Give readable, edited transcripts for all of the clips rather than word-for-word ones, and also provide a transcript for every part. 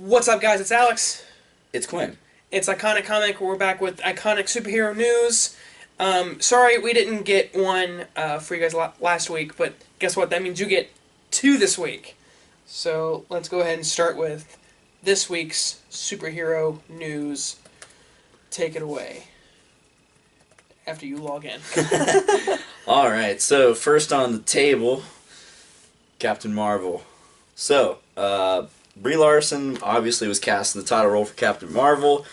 What's up, guys? It's Alex. It's Quinn. It's IconicComic. We're back with iconic superhero news. Sorry we didn't get one for you guys last week, but guess what? That means you get two this week. So let's go ahead and start with this week's superhero news. Take it away. After you log in. Alright, so first on the table, Captain Marvel. So, Brie Larson obviously was cast in the title role for Captain Marvel,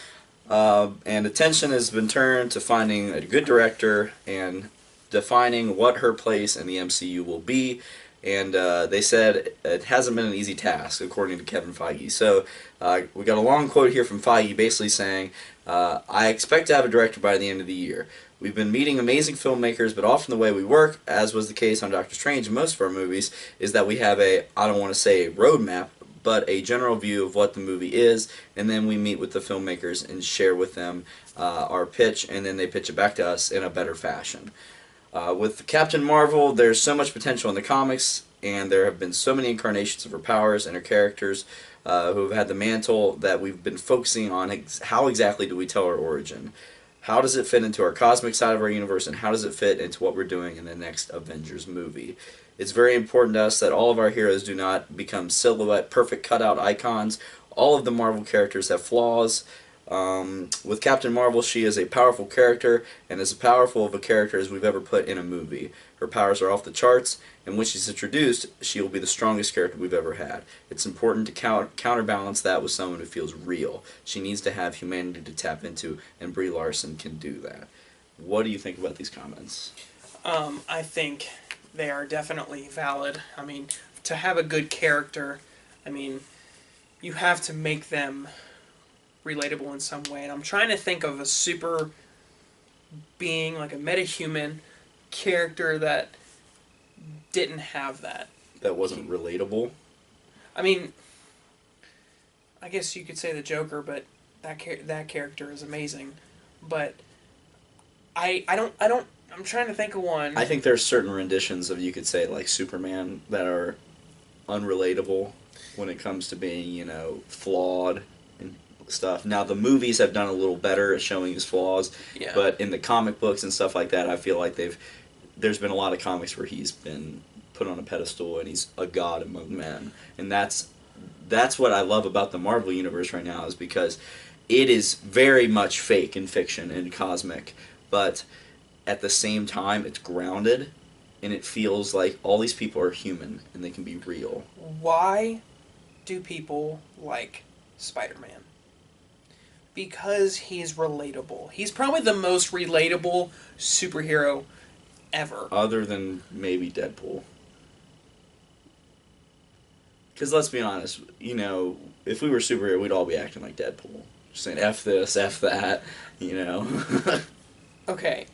and attention has been turned to finding a good director and defining what her place in the MCU will be, and they said it hasn't been an easy task, according to Kevin Feige. So, we got a long quote here from Feige basically saying, I expect to have a director by the end of the year. We've been meeting amazing filmmakers, but often the way we work, as was the case on Doctor Strange and most of our movies, is that we have a, I don't want to say a roadmap, but a general view of what the movie is, and then we meet with the filmmakers and share with them our pitch, and then they pitch it back to us in a better fashion. With Captain Marvel, there's so much potential in the comics, and there have been so many incarnations of her powers and her characters who have had the mantle that we've been focusing on how exactly do we tell our origin. How does it fit into our cosmic side of our universe, and how does it fit into what we're doing in the next Avengers movie? It's very important to us that all of our heroes do not become silhouette, perfect cutout icons. All of the Marvel characters have flaws. With Captain Marvel, she is a powerful character, and as powerful of a character as we've ever put in a movie. Her powers are off the charts, and when she's introduced, she will be the strongest character we've ever had. It's important to counterbalance that with someone who feels real. She needs to have humanity to tap into, and Brie Larson can do that. What do you think about these comments? I think they are definitely valid. I mean, to have a good character, I mean, you have to make them relatable in some way. And I'm trying to think of a super being, like a metahuman character that didn't have that. That wasn't relatable? I mean, I guess you could say the Joker, but that character is amazing. But I'm trying to think of one. I think there's certain renditions of, you could say, like Superman that are unrelatable when it comes to being, you know, flawed and stuff. Now, the movies have done a little better at showing his flaws, Yeah. but in the comic books and stuff like that, I feel like there's been a lot of comics where he's been put on a pedestal and he's a god among men. And that's what I love about the Marvel Universe right now, is because it is very much fake and fiction and cosmic, but at the same time, it's grounded, and it feels like all these people are human, and they can be real. Why do people like Spider-Man? Because he's relatable. He's probably the most relatable superhero ever. Other than maybe Deadpool. Because let's be honest, you know, if we were superhero, we'd all be acting like Deadpool. Just saying, F this, F that, you know. Okay.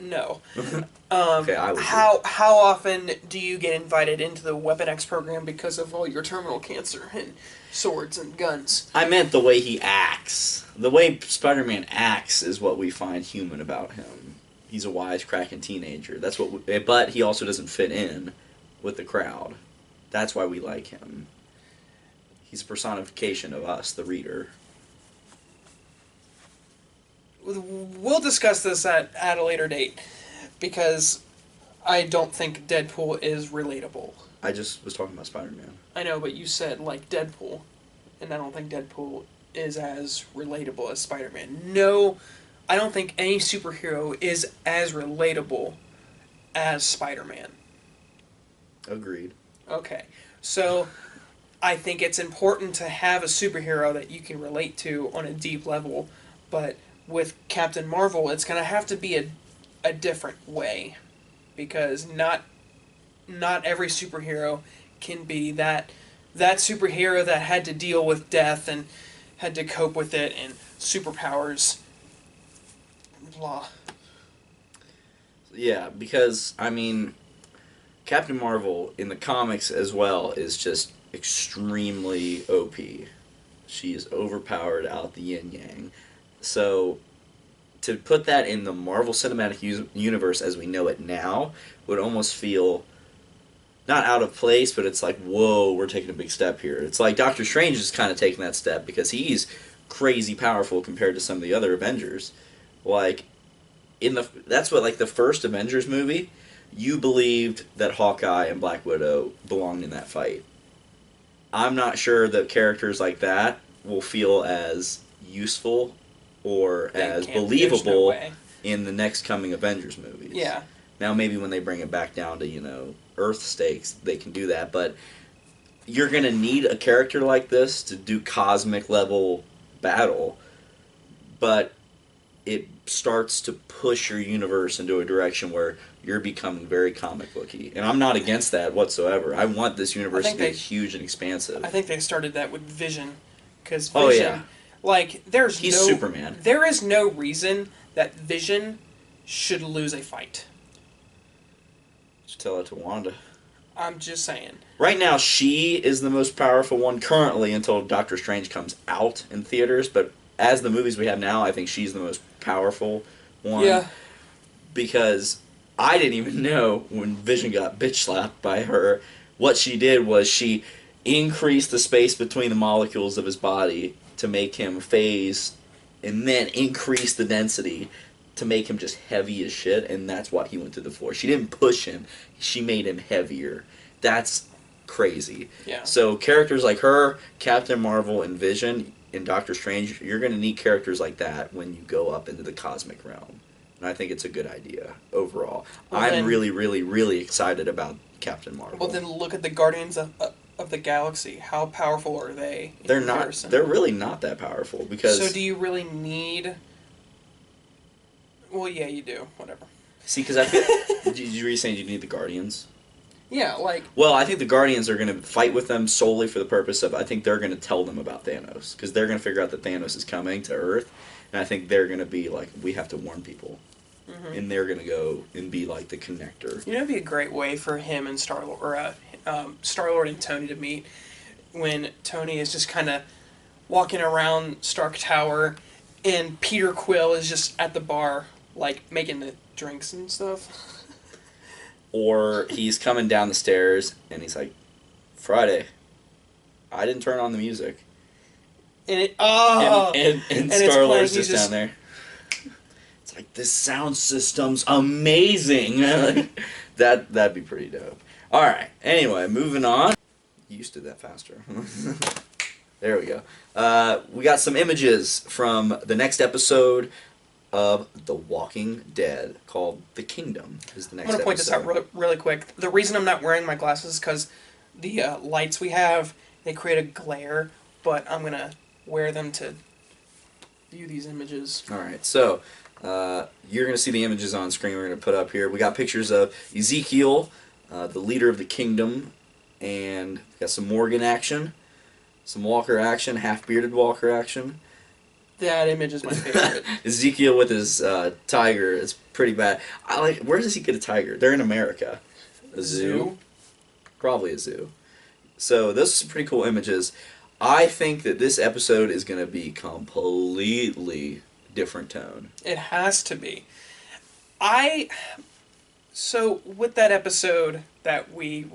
No. Okay, I would. How often do you get invited into the Weapon X program because of all your terminal cancer and swords and guns? I meant the way he acts. The way Spider-Man acts is what we find human about him. He's a wisecracking teenager. That's what. But he also doesn't fit in with the crowd. That's why we like him. He's a personification of us, the reader. We'll discuss this at a later date, because I don't think Deadpool is relatable. I just was talking about Spider-Man. I know, but you said, like, Deadpool, and I don't think Deadpool is as relatable as Spider-Man. No, I don't think any superhero is as relatable as Spider-Man. Agreed. Okay, so I think it's important to have a superhero that you can relate to on a deep level, but with Captain Marvel, it's going to have to be a different way, because not every superhero can be that superhero that had to deal with death and had to cope with it and superpowers. Blah. Yeah, because, I mean, Captain Marvel in the comics as well is just extremely OP. She is overpowered out the yin-yang. So, to put that in the Marvel Cinematic Universe as we know it now would almost feel not out of place, but it's like, whoa, we're taking a big step here. It's like Doctor Strange is kind of taking that step because he's crazy powerful compared to some of the other Avengers. Like that's what, like, the first Avengers movie, you believed that Hawkeye and Black Widow belonged in that fight. I'm not sure that characters like that will feel as useful or as believable in the next coming Avengers movies. Yeah. Now maybe when they bring it back down to, Earth stakes, they can do that, but you're going to need a character like this to do cosmic level battle, but it starts to push your universe into a direction where you're becoming very comic booky. And I'm not against that whatsoever. I want this universe to be huge and expansive. I think they started that with Vision. Because Vision, he's Superman. There is no reason that Vision should lose a fight. Just tell it to Wanda. I'm just saying. Right now, she is the most powerful one currently until Doctor Strange comes out in theaters, but as the movies we have now, I think she's the most powerful one. Yeah. Because I didn't even know when Vision got bitch slapped by her. What she did was she increased the space between the molecules of his body to make him phase, and then increase the density to make him just heavy as shit, and that's why he went to the floor. She didn't push him. She made him heavier. That's crazy. Yeah. So characters like her, Captain Marvel, and Vision, and Doctor Strange, you're going to need characters like that when you go up into the cosmic realm. And I think it's a good idea overall. I'm really, really, really excited about Captain Marvel. Well, then look at the Guardians of the Galaxy. How powerful are they? They're not. They're really not that powerful because. So do you really need? Well, yeah, you do. Whatever. See, because I feel. you were saying you need the Guardians? Yeah, like. Well, I think the Guardians are going to fight with them solely for the purpose of. I think they're going to tell them about Thanos because they're going to figure out that Thanos is coming to Earth, and I think they're going to be like, we have to warn people. Mm-hmm. And they're going to go and be like the connector. You know, it'd be a great way for him and Star-Lord and Tony to meet when Tony is just kind of walking around Stark Tower and Peter Quill is just at the bar, like, making the drinks and stuff. Or he's coming down the stairs and he's like, Friday, I didn't turn on the music. And Star-Lord's just down there. Like, this sound system's amazing. That'd be pretty dope. All right. Anyway, moving on. You used to do that faster. There we go. We got some images from the next episode of The Walking Dead called The Kingdom. Is the next I'm gonna point this out really quick. The reason I'm not wearing my glasses is because the lights we have, they create a glare, but I'm gonna wear them to view these images. All right. So. You're going to see the images on screen we're going to put up here. We got pictures of Ezekiel, the leader of the kingdom, and we got some Morgan action, some Walker action, half-bearded Walker action. That image is my favorite. Ezekiel with his tiger is pretty bad. Where does he get a tiger? They're in America. A zoo? Probably a zoo. So those are some pretty cool images. I think that this episode is going to be completely different tone. It has to be. So with that episode that we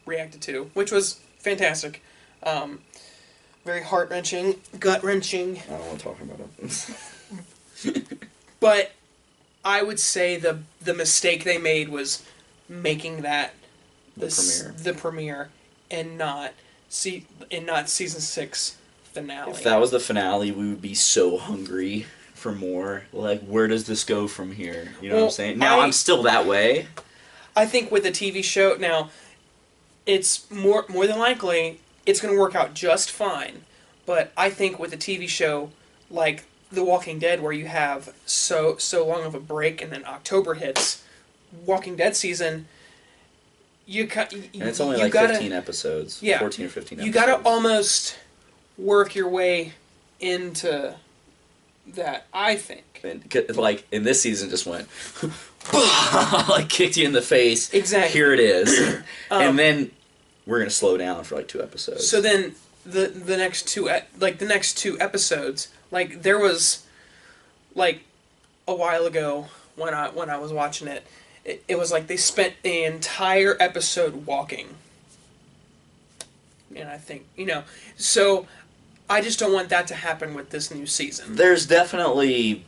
reacted to, which was fantastic, very heart-wrenching, gut-wrenching. I don't want to talk about it. But I would say the mistake they made was making that the premiere and not season 6 finale. If that was the finale, we would be so hungry for more. Like, where does this go from here? You know what I'm saying? Now, I'm still that way. I think with a TV show, now, it's more than likely, it's going to work out just fine. But I think with a TV show like The Walking Dead, where you have so long of a break and then October hits, Walking Dead season, and it's only like 15 episodes. Yeah. 14 or 15 episodes. You got to almost work your way into that, I think. And, like, in this season just went, like, kicked you in the face. Exactly. Here it is. And then we're going to slow down for, like, 2 episodes. So then the next two episodes, like, there was, like, a while ago when I was watching it, it was like they spent the entire episode walking. And I think, so I just don't want that to happen with this new season. There's definitely,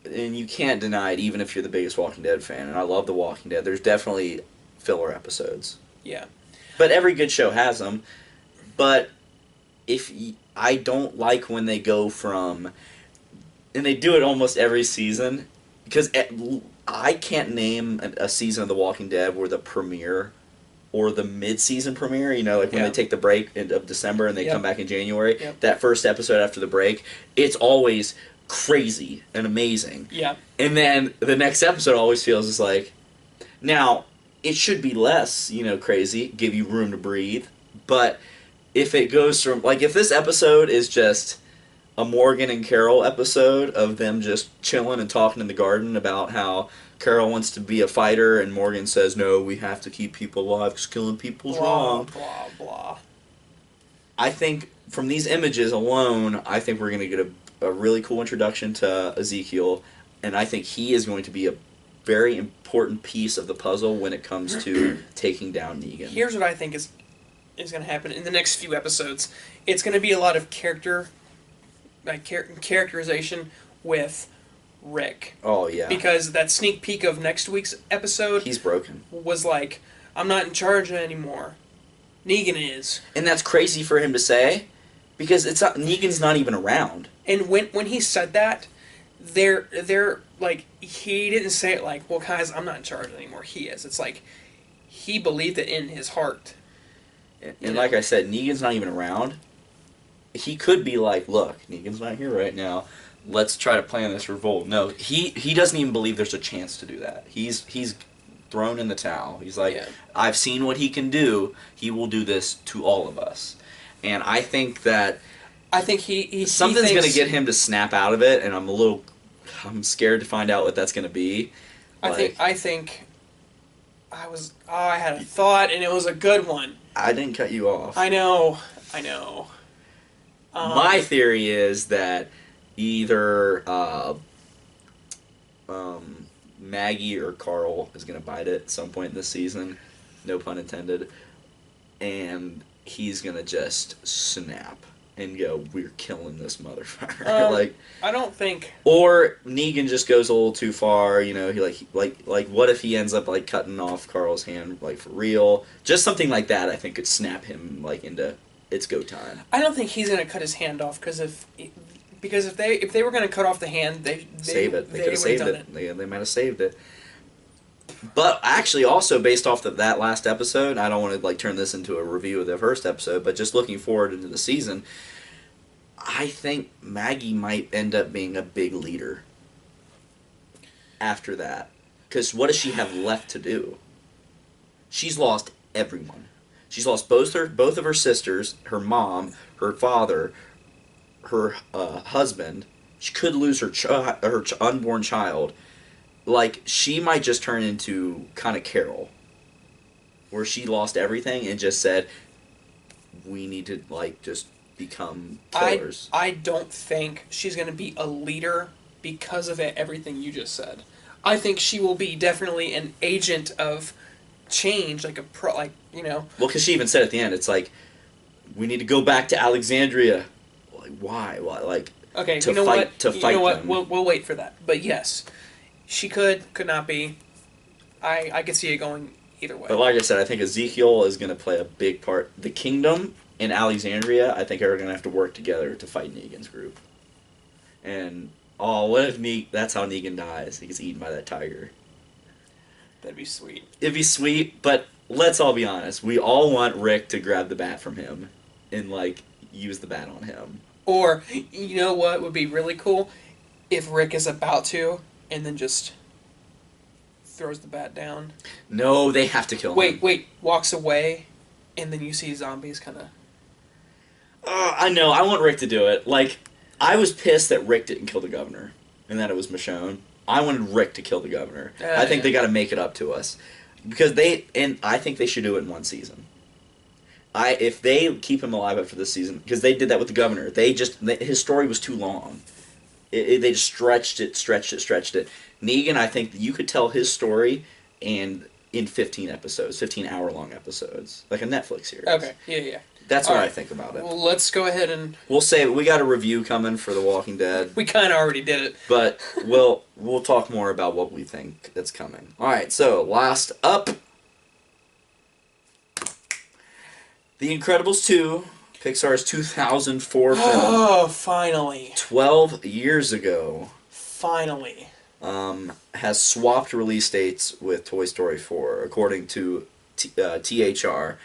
and you can't deny it, even if you're the biggest Walking Dead fan, and I love The Walking Dead, there's definitely filler episodes. Yeah. But every good show has them. But I don't like when they go from, and they do it almost every season, because I can't name a season of The Walking Dead where the premiere or the mid-season premiere, like when they take the break of December and they come back in January, that first episode after the break, it's always crazy and amazing. Yeah. And then the next episode always feels just like, now, it should be less, crazy, give you room to breathe, but if it goes from, like, if this episode is just a Morgan and Carol episode of them just chilling and talking in the garden about how Carol wants to be a fighter and Morgan says, no, we have to keep people alive because killing people's wrong. Blah, blah. I think from these images alone, I think we're going to get a really cool introduction to Ezekiel, and I think he is going to be a very important piece of the puzzle when it comes to taking down Negan. Here's what I think is going to happen in the next few episodes. It's going to be a lot of characterization with Rick. Oh, yeah. Because that sneak peek of next week's episode... He's broken. ...was like, I'm not in charge anymore. Negan is. And that's crazy for him to say, because Negan's not even around. And when he said that, they're like, he didn't say it like, well, guys, I'm not in charge anymore. He is. It's like, he believed it in his heart. And like I said, Negan's not even around. He could be like, look, Negan's not here right now. Let's try to plan this revolt. No, he doesn't even believe there's a chance to do that. He's thrown in the towel. He's like, I've seen what he can do. He will do this to all of us. And I think that something's going to get him to snap out of it, and I'm scared to find out what that's going to be. I think I had a thought, and it was a good one. I didn't cut you off. I know. My theory is that either Maggie or Carl is going to bite it at some point in this season, no pun intended, and he's going to just snap and go, we're killing this motherfucker. I don't think... Or Negan just goes a little too far, he like what if he ends up like cutting off Carl's hand like for real? Just something like that I think could snap him like into it's go time. I don't think he's going to cut his hand off because if they were going to cut off the hand, they save it. They could have saved it. They might have saved it. But actually, also based off that last episode, I don't want to like turn this into a review of the first episode, but just looking forward into the season, I think Maggie might end up being a big leader after that. Because what does she have left to do? She's lost everyone. She's lost both of her sisters, her mom, her father, her husband. She could lose her unborn child. Like, she might just turn into kind of Carol, where she lost everything and just said, we need to, like, just become killers. I don't think she's going to be a leader because of everything you just said. I think she will be definitely an agent of change, like Well, because she even said at the end, it's like, we need to go back to Alexandria. Like, why? Like, okay, to you know fight, what? to fight them. We'll wait for that. But yes, she could not be. I could see it going either way. But like I said, I think Ezekiel is going to play a big part. The Kingdom and Alexandria, I think, are going to have to work together to fight Negan's group. And, what if that's how Negan dies? He gets eaten by that tiger. That'd be sweet. It'd be sweet, but let's all be honest. We all want Rick to grab the bat from him and, like, use the bat on him. Or, you know what would be really cool? If Rick is about to, and then just throws the bat down. No, they have to kill him. Wait, walks away, and then you see zombies kind of... I know, I want Rick to do it. Like, I was pissed that Rick didn't kill the governor, and that it was Michonne. I wanted Rick to kill the governor. I think they got to make it up to us. Because I think they should do it in one season. If they keep him alive after this season, because they did that with the governor. His story was too long. They just stretched it. Negan, I think you could tell his story and in 15 episodes, 15-hour-long episodes, like a Netflix series. Okay, yeah. That's All what right. I think about it. Well, let's go ahead and... We'll say we got a review coming for The Walking Dead. We kind of already did it. But we'll talk more about what we think that's coming. All right, so last up, The Incredibles 2, Pixar's 2004 film. Oh, finally. 12 years ago. Finally. Has swapped release dates with Toy Story 4, according to THR.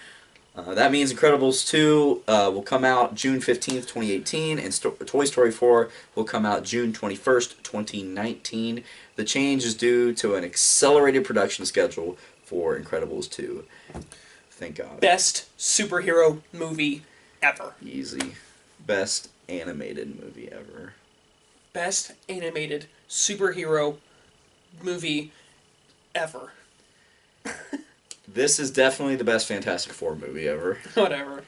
That means Incredibles 2 will come out June 15th, 2018, and Toy Story 4 will come out June 21st, 2019. The change is due to an accelerated production schedule for Incredibles 2. Thank God. Best superhero movie ever. Easy. Best animated movie ever. Best animated superhero movie ever. This is definitely the best Fantastic Four movie ever. Whatever.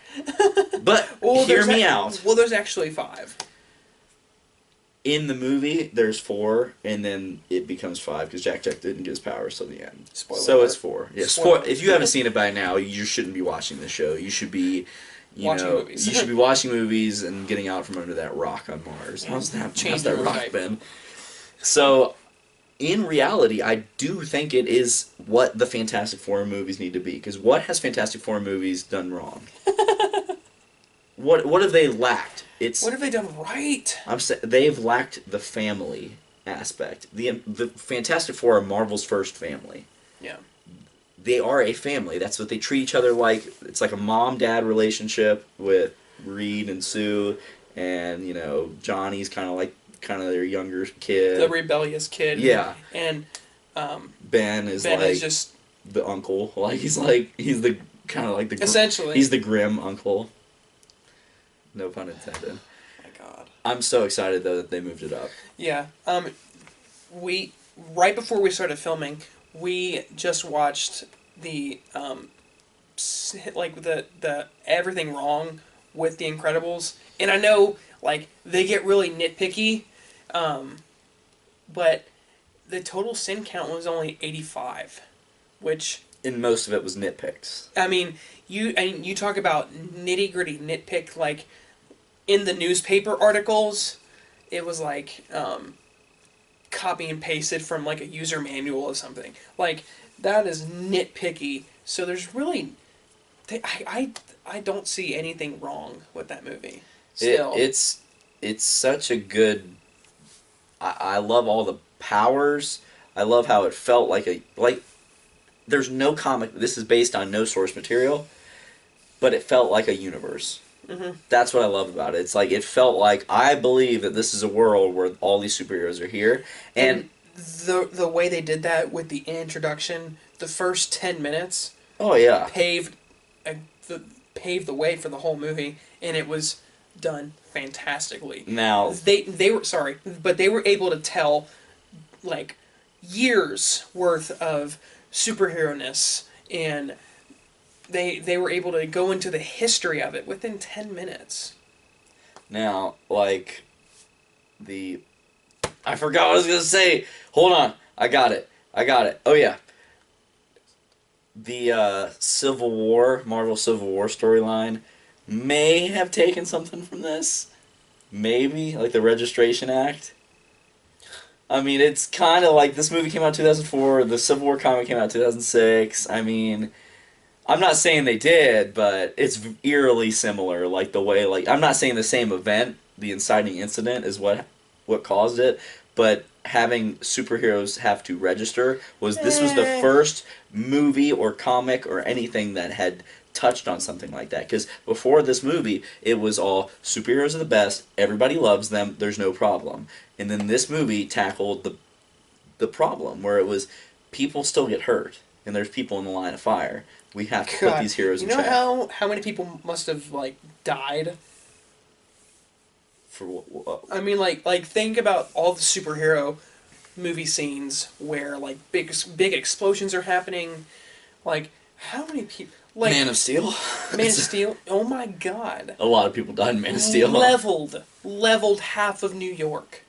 But hear me out. Well, there's actually 5. In the movie, there's 4, and then it becomes 5 because Jack didn't get his powers till the end. Spoiler so alert. it's 4. Yeah, Spoiler. if you haven't seen it by now, you shouldn't be watching the show. You should be, Watching movies. you should be watching movies and getting out from under that rock on Mars. How's Change that your rock life. been? So, in reality, I do think it is what the Fantastic Four movies need to be. Because what has Fantastic Four movies done wrong? What have they lacked? What have they done right? They've lacked the family aspect. The Fantastic Four are Marvel's first family. Yeah. They are a family. That's what they treat each other like. It's like a mom-dad relationship with Reed and Sue, and Johnny's kind of their younger kid. The rebellious kid. Yeah. And Ben is just the uncle. He's the kind of like the essentially he's the grim uncle. No pun intended. Oh my God. I'm so excited though that they moved it up. Yeah. We right before we started filming, we just watched the the everything wrong with The Incredibles, and I know they get really nitpicky, but the total sin count was only 85, which. And most of it was nitpicks. I mean, you talk about nitty gritty nitpick in the newspaper articles. It was copy and pasted from a user manual or something. That is nitpicky. So there's really, I don't see anything wrong with that movie. Still, it's such a good. I love all the powers. I love how it felt there's no comic. This is based on no source material, but it felt like a universe. Mm-hmm. That's what I love about it. It's it felt like I believe that this is a world where all these superheroes are here, and the way they did that with the introduction, the first 10 minutes. Oh yeah, paved the way for the whole movie, and it was done fantastically. Now they were sorry, but they were able to tell years worth of superhero-ness, and they were able to go into the history of it within 10 minutes. Now, I forgot what I was going to say. Hold on. I got it. Oh, yeah. The Civil War, Marvel Civil War storyline may have taken something from this. Maybe, the Registration Act. I mean, it's kind of this movie came out in 2004, the Civil War comic came out in 2006. I mean, I'm not saying they did, but it's eerily similar, the way, I'm not saying the same event, the inciting incident is what caused it, but having superheroes have to register this was the first movie or comic or anything that had touched on something like that. Because before this movie, it was all superheroes are the best, everybody loves them, there's no problem. And then this movie tackled the problem, where it was people still get hurt, and there's people in the line of fire. We have to put these heroes in check. You know how many people must have died? For what? I mean, think about all the superhero movie scenes where big explosions are happening. How many people? Man of Steel. Man of Steel. Oh my God. A lot of people died in Man of Steel. Leveled half of New York.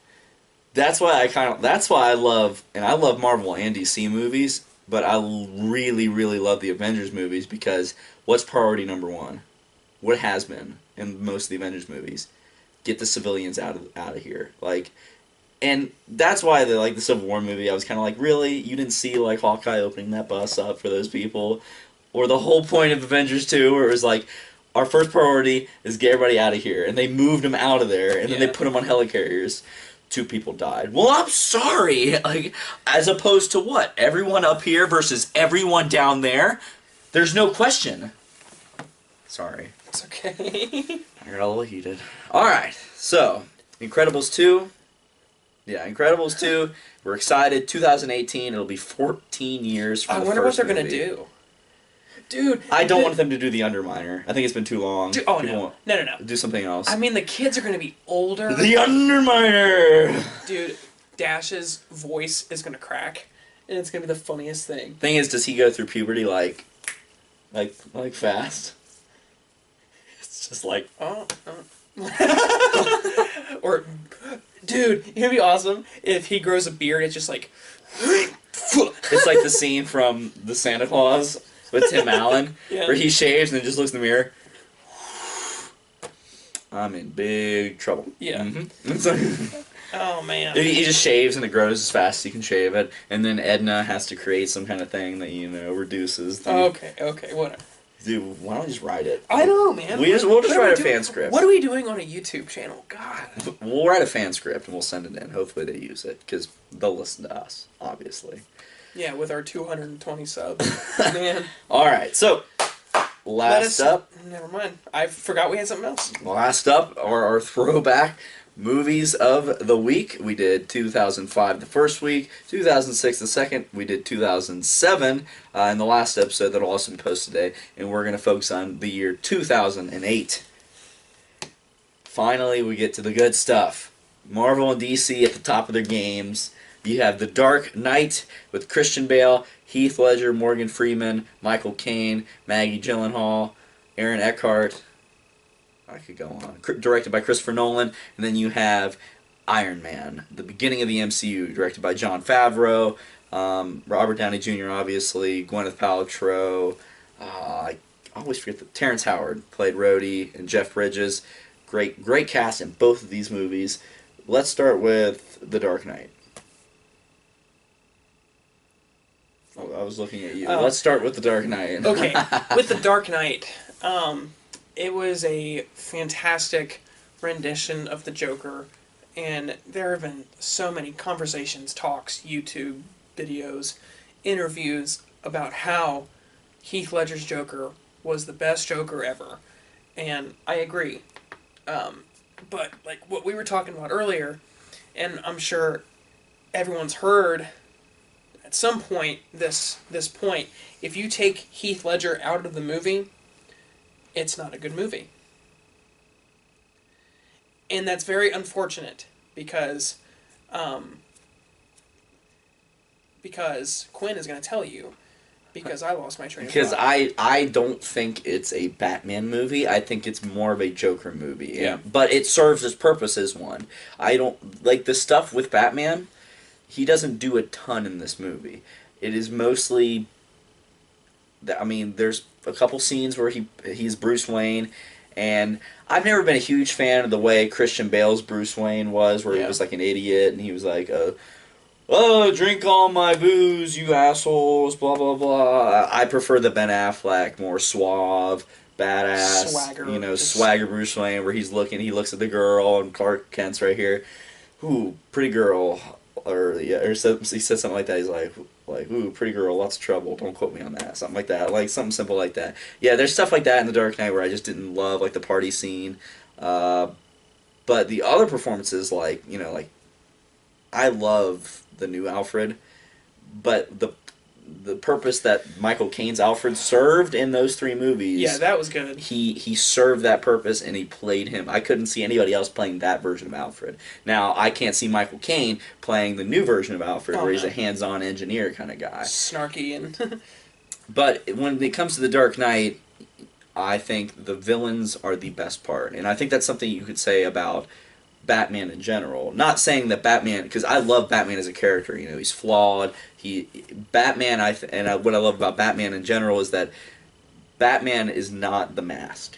That's why I love, and I love Marvel and DC movies, but I really, really love the Avengers movies because what's priority number one? What has been in most of the Avengers movies? Get the civilians out of here. Like, and that's why the Civil War movie, I was kind of like, really? You didn't see like Hawkeye opening that bus up for those people, or the whole point of Avengers 2, where it was like, our first priority is get everybody out of here, and they moved them out of there, and then they put them on helicarriers. 2 people died. Well, I'm sorry. Like, as opposed to what? Everyone up here versus everyone down there? There's no question. Sorry. It's okay. I got a little heated. Alright, so, Incredibles 2. Yeah, Incredibles 2. We're excited. 2018. It'll be 14 years from the wonder what first they're movie. gonna do. Dude, I don't want them to do the Underminer. I think it's been too long. Dude, oh, no. No. Do something else. I mean, the kids are gonna be older. The Underminer! Dude, Dash's voice is gonna crack, and it's gonna be the funniest thing. Thing is, does he go through puberty like fast? It's just like... Or, dude, it'd be awesome if he grows a beard. It's just like... It's like the scene from The Santa Claus with Tim Allen, where he shaves and then just looks in the mirror. I'm in big trouble. Yeah. Mm-hmm. Oh, man. He just shaves and it grows as fast as he can shave it, and then Edna has to create some kind of thing that, reduces the... Okay, whatever. Dude, why don't we just write it? I know, man. We'll just write a fan script. What are we doing on a YouTube channel? God. We'll write a fan script and we'll send it in. Hopefully they use it, because they'll listen to us, obviously. Yeah, with our 220 subs. Man. Alright, so, last up... Never mind. I forgot we had something else. Last up are our throwback movies of the week. We did 2005 the first week, 2006 the second, we did 2007 in the last episode that'll also be posted today, and we're going to focus on the year 2008. Finally, we get to the good stuff. Marvel and DC at the top of their games. You have The Dark Knight with Christian Bale, Heath Ledger, Morgan Freeman, Michael Caine, Maggie Gyllenhaal, Aaron Eckhart. I could go on. Directed by Christopher Nolan. And then you have Iron Man, the beginning of the MCU, directed by Jon Favreau, Robert Downey Jr., obviously, Gwyneth Paltrow, I always forget Terrence Howard played Rhodey, and Jeff Bridges. Great cast in both of these movies. Let's start with The Dark Knight. Oh, I was looking at you. Let's start with The Dark Knight. Okay, with The Dark Knight, it was a fantastic rendition of the Joker, and there have been so many conversations, talks, YouTube videos, interviews about how Heath Ledger's Joker was the best Joker ever, and I agree. But like what we were talking about earlier, and I'm sure everyone's heard at some point this point, if you take Heath Ledger out of the movie, it's not a good movie. And that's very unfortunate because Quinn is going to tell you, because I lost my train of thought. Because I don't think it's a Batman movie. I think it's more of a Joker movie. Yeah. But it serves its purpose as one. I don't... Like, the stuff with Batman, he doesn't do a ton in this movie. It is mostly... I mean, there's a couple scenes where he's Bruce Wayne, and I've never been a huge fan of the way Christian Bale's Bruce Wayne was, where he was like an idiot, and he was like, oh, drink all my booze, you assholes, blah, blah, blah. I prefer the Ben Affleck, more suave, badass, swagger Bruce Wayne, where he looks at the girl, and Clark Kent's right here. Ooh, pretty girl. Or he said something like that. He's like, ooh, pretty girl, lots of trouble. Don't quote me on that. Something like that. Like, something simple like that. Yeah, there's stuff like that in The Dark Knight where I just didn't love, like, the party scene. But the other performances, like, I love the new Alfred, but the purpose that Michael Caine's Alfred served in those 3 movies... Yeah, that was good. He served that purpose, and he played him. I couldn't see anybody else playing that version of Alfred. Now, I can't see Michael Caine playing the new version of Alfred, where he's a hands-on engineer kind of guy. Snarky and... But when it comes to The Dark Knight, I think the villains are the best part. And I think that's something you could say about Batman in general. Not saying that Batman, because I love Batman as a character. You know, he's flawed. Batman. What I love about Batman in general is that Batman is not the mask.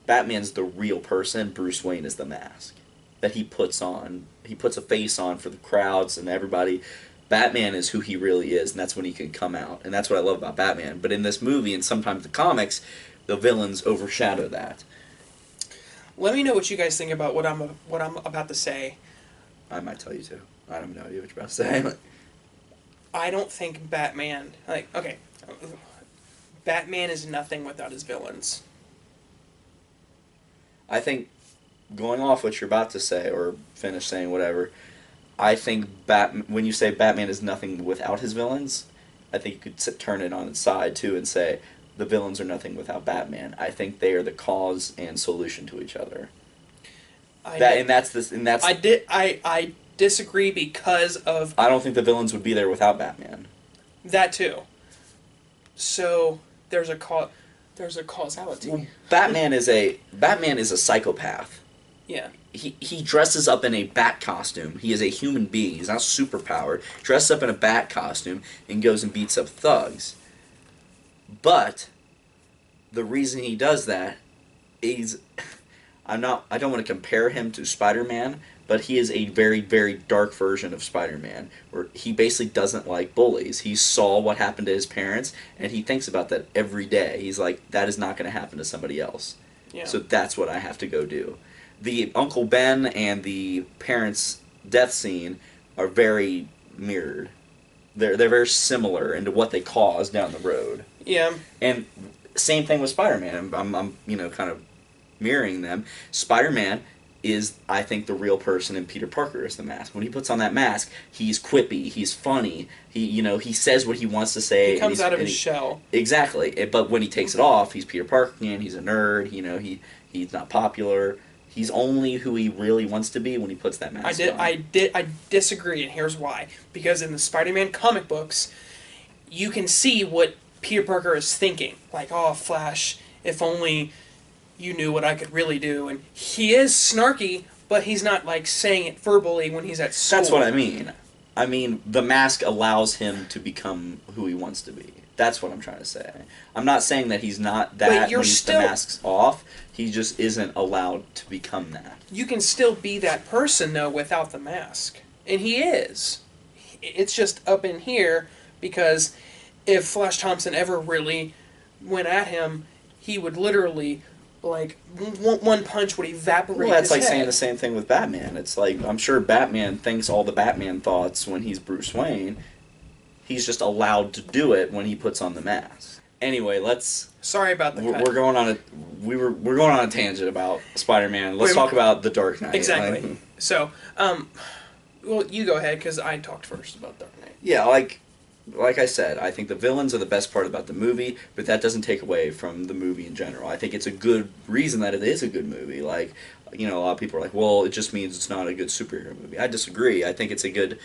Batman's the real person. Bruce Wayne is the mask that he puts on. He puts a face on for the crowds and everybody. Batman is who he really is, and that's when he can come out. And that's what I love about Batman. But in this movie, and sometimes the comics, the villains overshadow that. Let me know what you guys think about what I'm about to say. I might tell you too. I don't know what you're about to say. I don't think Batman... okay. Batman is nothing without his villains. I think, going off what you're about to say, or finish saying whatever, I think when you say Batman is nothing without his villains, I think you could turn it on its side too and say the villains are nothing without Batman. I think they are the cause and solution to each other. I disagree because of... I don't think the villains would be there without Batman. That too. So there's a causality. Well, Batman is a psychopath. Yeah. He dresses up in a bat costume. He is a human being. He's not superpowered. Dresses up in a bat costume and goes and beats up thugs. But the reason he does that is I don't want to compare him to Spider-Man, but he is a very, very dark version of Spider-Man, where he basically doesn't like bullies. He saw what happened to his parents, and he thinks about that every day. He's like, that is not going to happen to somebody else. Yeah. So that's what I have to go do. The Uncle Ben and the parents' death scene are very mirrored. They're very similar into what they cause down the road. Yeah. And same thing with Spider-Man. I'm kind of mirroring them. Spider-Man is, I think, the real person, and Peter Parker is the mask. When he puts on that mask, he's quippy, he's funny, he says what he wants to say. He comes out of his shell. Exactly. But when he takes it off, he's Peter Parker again, he's a nerd, he's not popular. He's only who he really wants to be when he puts that mask on. I disagree, and here's why. Because in the Spider-Man comic books, you can see what Peter Parker is thinking. Like, oh, Flash, if only you knew what I could really do. And he is snarky, but he's not, like, saying it verbally when he's at school. That's what I mean. I mean, the mask allows him to become who he wants to be. That's what I'm trying to say. I'm not saying that he's not that when the mask's off. He just isn't allowed to become that. You can still be that person, though, without the mask. And he is. It's just up in here, because if Flash Thompson ever really went at him, he would literally, like, one punch would evaporate his head. Well, that's like saying the same thing with Batman. It's like, I'm sure Batman thinks all the Batman thoughts when he's Bruce Wayne. He's just allowed to do it when he puts on the mask. Anyway, let's... Sorry about the cut. We're going on a tangent about Spider-Man. Let's talk about The Dark Knight. Exactly. So, well, you go ahead, because I talked first about Dark Knight. Yeah, like I said, I think the villains are the best part about the movie, but that doesn't take away from the movie in general. I think it's a good reason that it is a good movie. Like, a lot of people are like, well, it just means it's not a good superhero movie. I disagree. I think it's a good,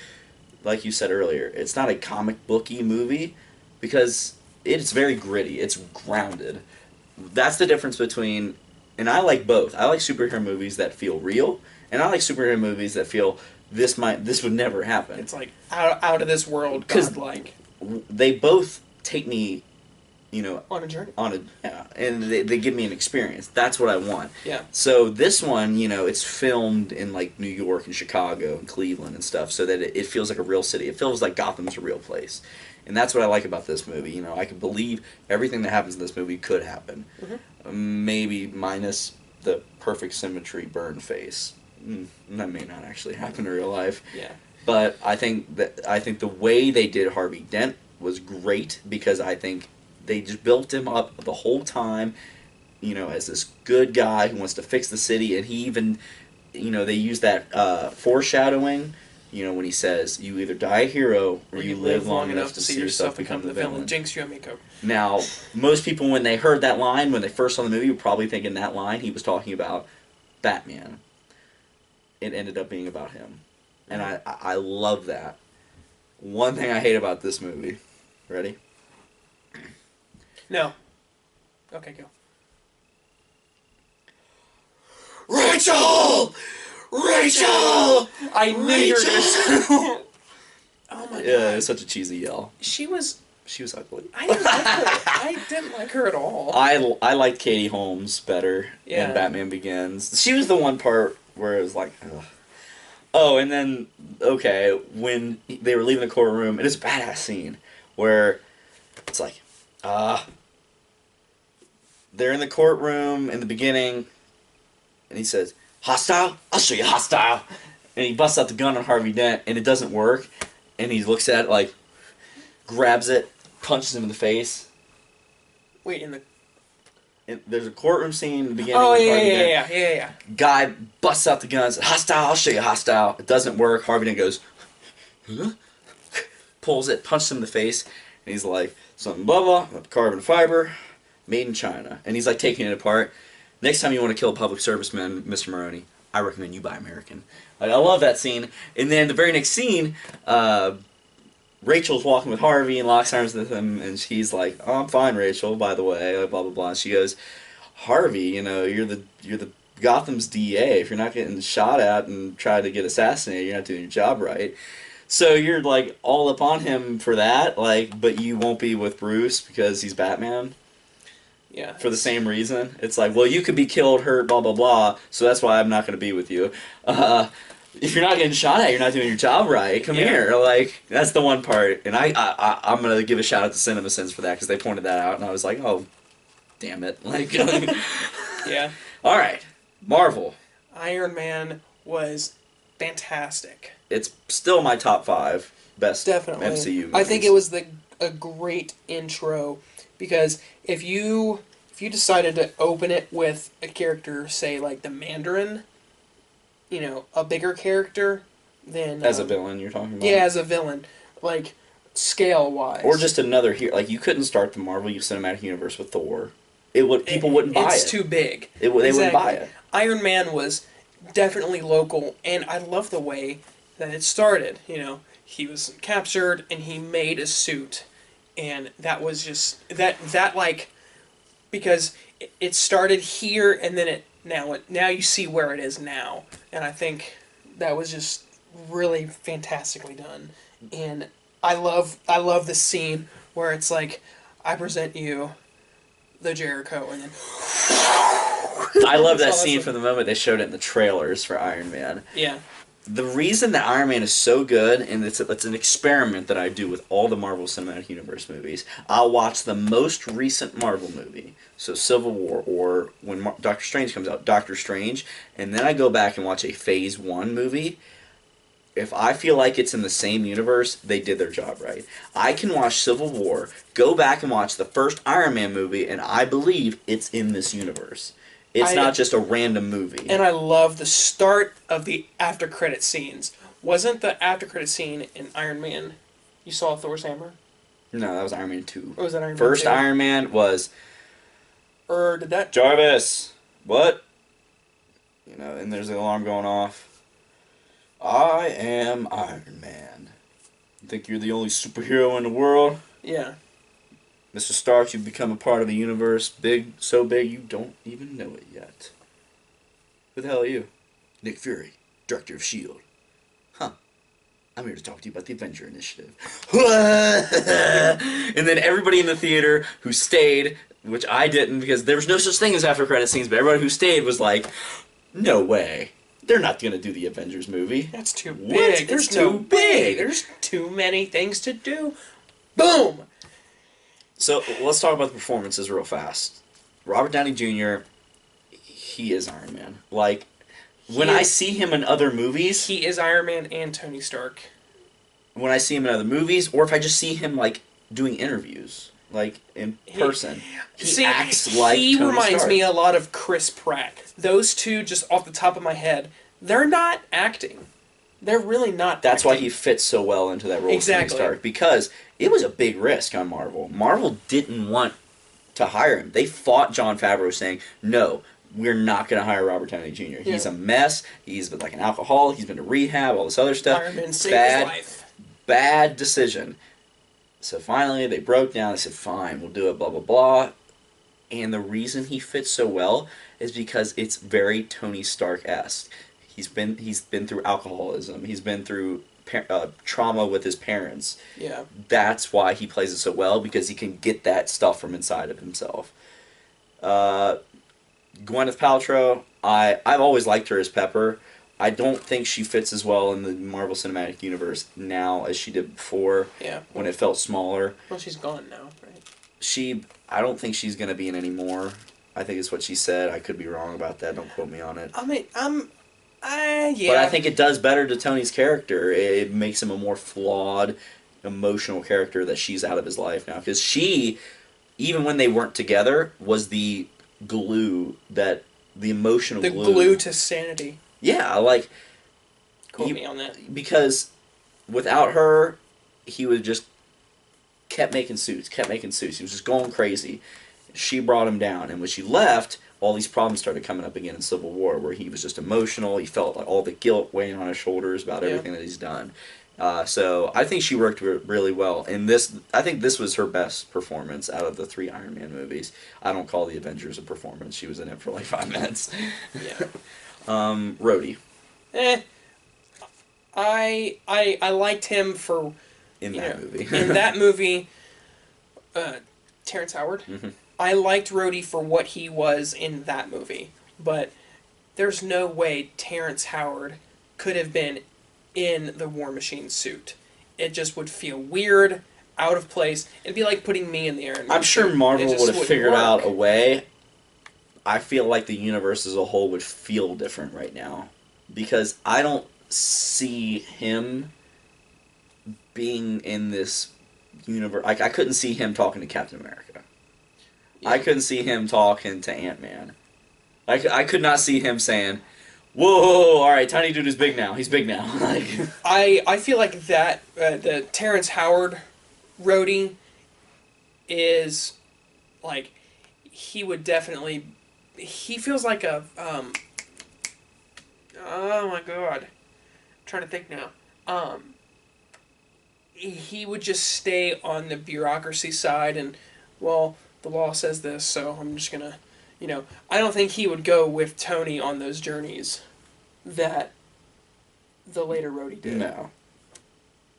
like you said earlier, it's not a comic booky movie, because it's very gritty. It's grounded. That's the difference between... And I like both. I like superhero movies that feel real, and I like superhero movies that feel this would never happen. It's like out of this world, godlike. They both take me, on a journey. And they give me an experience. That's what I want. Yeah. So this one, it's filmed in like New York and Chicago and Cleveland and stuff, so that it feels like a real city. It feels like Gotham's a real place. And that's what I like about this movie. I can believe everything that happens in this movie could happen. Mm-hmm. Maybe minus the perfect symmetry burn face. That may not actually happen in real life. Yeah. But I think the way they did Harvey Dent was great, because I think they just built him up the whole time, as this good guy who wants to fix the city, and he even, they use that foreshadowing. When he says, you either die a hero or you live long enough to see yourself become the villain. Jinx, you and me, Coke. Now, most people, when they heard that line, when they first saw the movie, were probably thinking that line, he was talking about Batman. It ended up being about him. And I love that. One thing I hate about this movie. Ready? No. Okay, go. Rachel! Rachel! I knew you were gonna say. Oh my Yeah, god. it's such a cheesy yell. She was. She was ugly. I didn't like her. I didn't like her at all. I liked Katie Holmes better Yeah. in Batman Begins. She was the one part where it was like, ugh. Oh, and then, okay, when they were leaving the courtroom, it is a badass scene where it's like, they're in the courtroom in the beginning, and he says, hostile? I'll show you hostile. And he busts out the gun on Harvey Dent, and it doesn't work, and he looks at it like, grabs it, punches him in the face. Wait, in the. There's a courtroom scene in the beginning. Oh with yeah, Harvey yeah, Dent. yeah. Guy busts out the guns. Hostile, I'll show you hostile. It doesn't work. Harvey Dent goes, huh? Pulls it, punches him in the face, and he's like, something blah blah, carbon fiber, made in China. And he's like taking it apart. Next time you want to kill a public serviceman, Mr. Maroney, I recommend you buy American. Like, I love that scene. And then the very next scene, Rachel's walking with Harvey and locks arms with him, and she's like, "Oh, I'm fine, Rachel. By the way, blah blah blah." And she goes, "Harvey, you know, you're the Gotham's DA. If you're not getting shot at and try to get assassinated, you're not doing your job right." So you're like all up on him for that, like, but you won't be with Bruce because he's Batman. Yeah. For the same reason, it's like, well, you could be killed, hurt, blah blah blah. So that's why I'm not going to be with you. If you're not getting shot at, you're not doing your job right. Come here, like, that's the one part. And I'm gonna give a shout out to CinemaSins for that because they pointed that out, and I was like, oh, damn it, like, Yeah. All right, Marvel. Iron Man was fantastic. It's still my top 5 best Definitely. MCU movies. I think it was a great intro because if you decided to open it with a character, say like the Mandarin, you know, a bigger character, then as a villain, you're talking about. Yeah, as a villain, like scale wise, or just another hero. Like, you couldn't start the Marvel Cinematic Universe with Thor. People wouldn't buy it. It's too big. They wouldn't buy it. Iron Man was definitely local, and I love the way that it started. You know, he was captured and he made a suit, and that was just that like, because it started here and then now you see where it is now, and I think that was just really fantastically done. And I love the scene where it's like, I present you the Jericho, and then I love that It's scene awesome. from the moment they showed it in the trailers for Iron Man. Yeah. The reason that Iron Man is so good, and it's an experiment that I do with all the Marvel Cinematic Universe movies, I'll watch the most recent Marvel movie, so Civil War, or when Doctor Strange comes out, Doctor Strange, and then I go back and watch a Phase 1 movie. If I feel like it's in the same universe, they did their job right. I can watch Civil War, go back and watch the first Iron Man movie, and I believe it's in this universe. It's not just a random movie. And I love the start of the after credit scenes. Wasn't the after credit scene in Iron Man? You saw Thor's hammer? No, that was Iron Man 2. Or was that Iron Man First 2? Iron Man was, Or did that? Jarvis, what? You know, and there's the alarm going off. I am Iron Man. You think you're the only superhero in the world? Yeah. Mr. Stark, you've become a part of the universe, big, so big you don't even know it yet. Who the hell are you? Nick Fury, Director of S.H.I.E.L.D. Huh. I'm here to talk to you about the Avenger Initiative. And then everybody in the theater who stayed, which I didn't because there was no such thing as after credit scenes, but everybody who stayed was like, no way. They're not going to do the Avengers movie. That's too big. What? There's It's no too way. big. There's too many things to do. Boom! So let's talk about the performances real fast. Robert Downey Jr., he is Iron Man. Like, when I see him in other movies... He is Iron Man and Tony Stark. When I see him in other movies, or if I just see him, like, doing interviews, like, in person, he acts like He Tony reminds Stark. me a lot of Chris Pratt. Those two, just off the top of my head, they're not acting. They're really not That's why acting. he fits so well into that role of Tony Exactly. Stark. Because it was a big risk on Marvel. Marvel didn't want to hire him. They fought Jon Favreau saying, no, we're not going to hire Robert Downey Jr. He's a mess. He's like an alcoholic. He's been to rehab, all this other stuff. Iron Man saved his life. Bad decision. So finally, they broke down. They said, fine, we'll do it, blah, blah, blah. And the reason he fits so well is because it's very Tony Stark-esque. he's been through alcoholism. He's been through trauma with his parents. Yeah. That's why he plays it so well, because he can get that stuff from inside of himself. Gwyneth Paltrow, I've always liked her as Pepper. I don't think she fits as well in the Marvel Cinematic Universe now as she did before. Yeah. When it felt smaller. Well, she's gone now, right? I don't think she's gonna be in anymore. I think it's what she said. I could be wrong about that. Don't quote me on it. I mean, yeah. But I think it does better to Tony's character. It makes him a more flawed, emotional character that she's out of his life now. Because she, even when they weren't together, was the glue the emotional glue. The glue to sanity. Yeah, like... Quote me on that. Because without her, he would just kept making suits. He was just going crazy. She brought him down. And when she left, all these problems started coming up again in Civil War, where he was just emotional. He felt like all the guilt weighing on his shoulders about everything that he's done. So I think she worked really well. And I think this was her best performance out of the 3 Iron Man movies. I don't call the Avengers a performance. She was in it for like 5 minutes. Yeah. Rhodey. I liked him for in that movie. In that movie, Terrence Howard. Mm-hmm. I liked Rhodey for what he was in that movie, but there's no way Terrence Howard could have been in the War Machine suit. It just would feel weird, out of place. It'd be like putting me in the Iron Man I'm sure suit. Marvel would have figured work. out a way. I feel like the universe as a whole would feel different right now, because I don't see him being in this universe. Like, I couldn't see him talking to Captain America. Yeah. I couldn't see him talking to Ant-Man. I could not see him saying, "Whoa, all right, Tiny Dude is big now. He's big now." Like, I feel like that the Terrence Howard Rhodey is like, he would definitely, he feels like a oh my god, I'm trying to think now. He would just stay on the bureaucracy side, and well, the law says this, so I'm just gonna, I don't think he would go with Tony on those journeys that the later Rhodey did. no.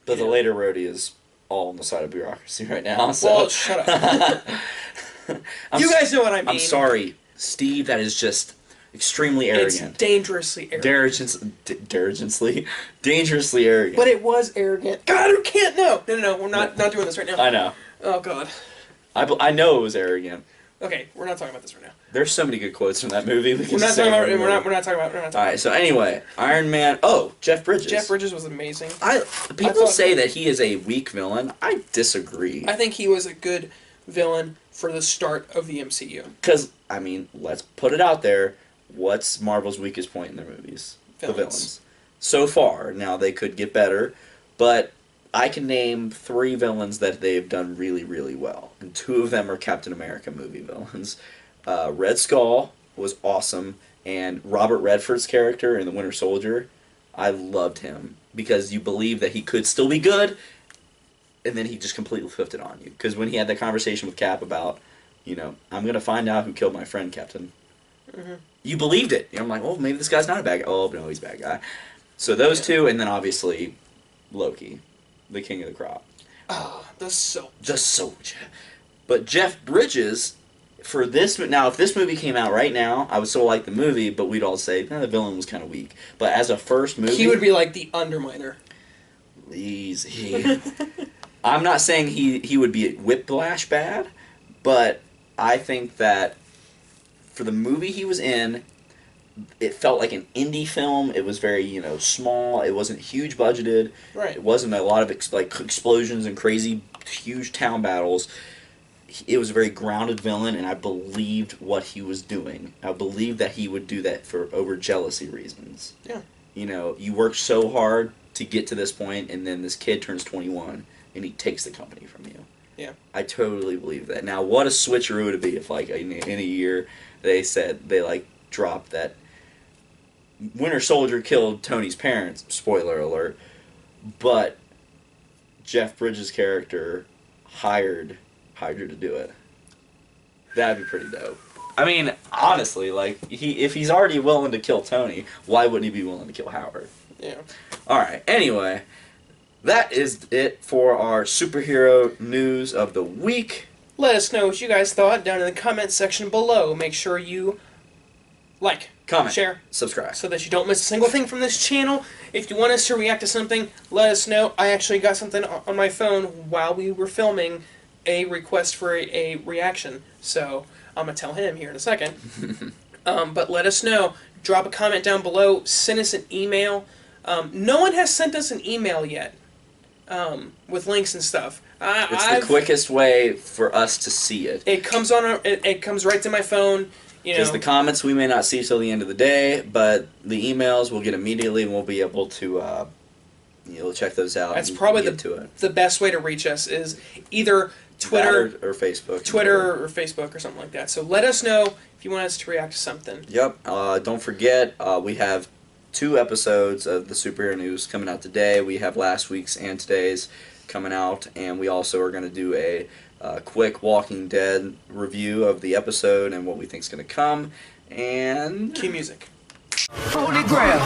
But the later Rhodey is all on the side of bureaucracy right now. So. Well, shut up. You guys know what I mean. I'm sorry, Steve. That is just extremely arrogant. It's dangerously arrogant. Dangerously arrogant. But it was arrogant. God, who can't know? No, we're not doing this right now. I know. Oh God. I know it was arrogant. Okay, we're not talking about this right now. There's so many good quotes from that movie. We're not talking about. All right. So anyway, Iron Man. Oh, Jeff Bridges. Jeff Bridges was amazing. People say that he is a weak villain. I disagree. I think he was a good villain for the start of the MCU. Because, I mean, let's put it out there. What's Marvel's weakest point in their movies? The villains. So far. Now, they could get better, but I can name 3 villains that they've done really, really well. And 2 of them are Captain America movie villains. Red Skull was awesome, and Robert Redford's character in The Winter Soldier, I loved him. Because you believe that he could still be good, and then he just completely flipped it on you. Because when he had that conversation with Cap about, I'm going to find out who killed my friend, Captain. Mm-hmm. You believed it. I'm like, well, maybe this guy's not a bad guy. Oh, no, he's a bad guy. So those 2, and then obviously Loki, the king of the crop. The Soldier. The Soldier. But Jeff Bridges, for this... Now, if this movie came out right now, I would still like the movie, but we'd all say, the villain was kind of weak. But as a first movie... He would be like the Underminer. Easy. I'm not saying he would be Whiplash bad, but I think that for the movie he was in, it felt like an indie film. It was very, small. It wasn't huge budgeted. Right. It wasn't a lot of explosions and crazy, huge town battles. It was a very grounded villain, and I believed what he was doing. I believed that he would do that for over jealousy reasons. Yeah. You worked so hard to get to this point, and then this kid turns 21, and he takes the company from you. Yeah. I totally believe that. Now, what a switcheroo would it be if, in a year, they dropped that Winter Soldier killed Tony's parents, spoiler alert, but Jeff Bridges' character hired to do it. That'd be pretty dope. I mean, honestly, like if he's already willing to kill Tony, why wouldn't he be willing to kill Howard? Yeah. All right. Anyway, that is it for our superhero news of the week. Let us know what you guys thought down in the comment section below. Make sure you like, Comment, share, subscribe, so that you don't miss a single thing from this channel. If you want us to react to something, let us know. I actually got something on my phone while we were filming, a request for a reaction. So I'm going to tell him here in a second. But let us know. Drop a comment down below. Send us an email. No one has sent us an email yet with links and stuff. It's the quickest way for us to see it. It comes on. It comes right to my phone. Because the comments we may not see till the end of the day, but the emails we'll get immediately, and we'll be able to check those out. That's probably the best way to reach us is either Twitter or Facebook. Twitter or Facebook or something like that. So let us know if you want us to react to something. Yep. Don't forget, we have 2 episodes of the superhero news coming out today. We have last week's and today's coming out, and we also are going to do a quick Walking Dead review of the episode and what we think is going to come. And Cue music. Holy Grail.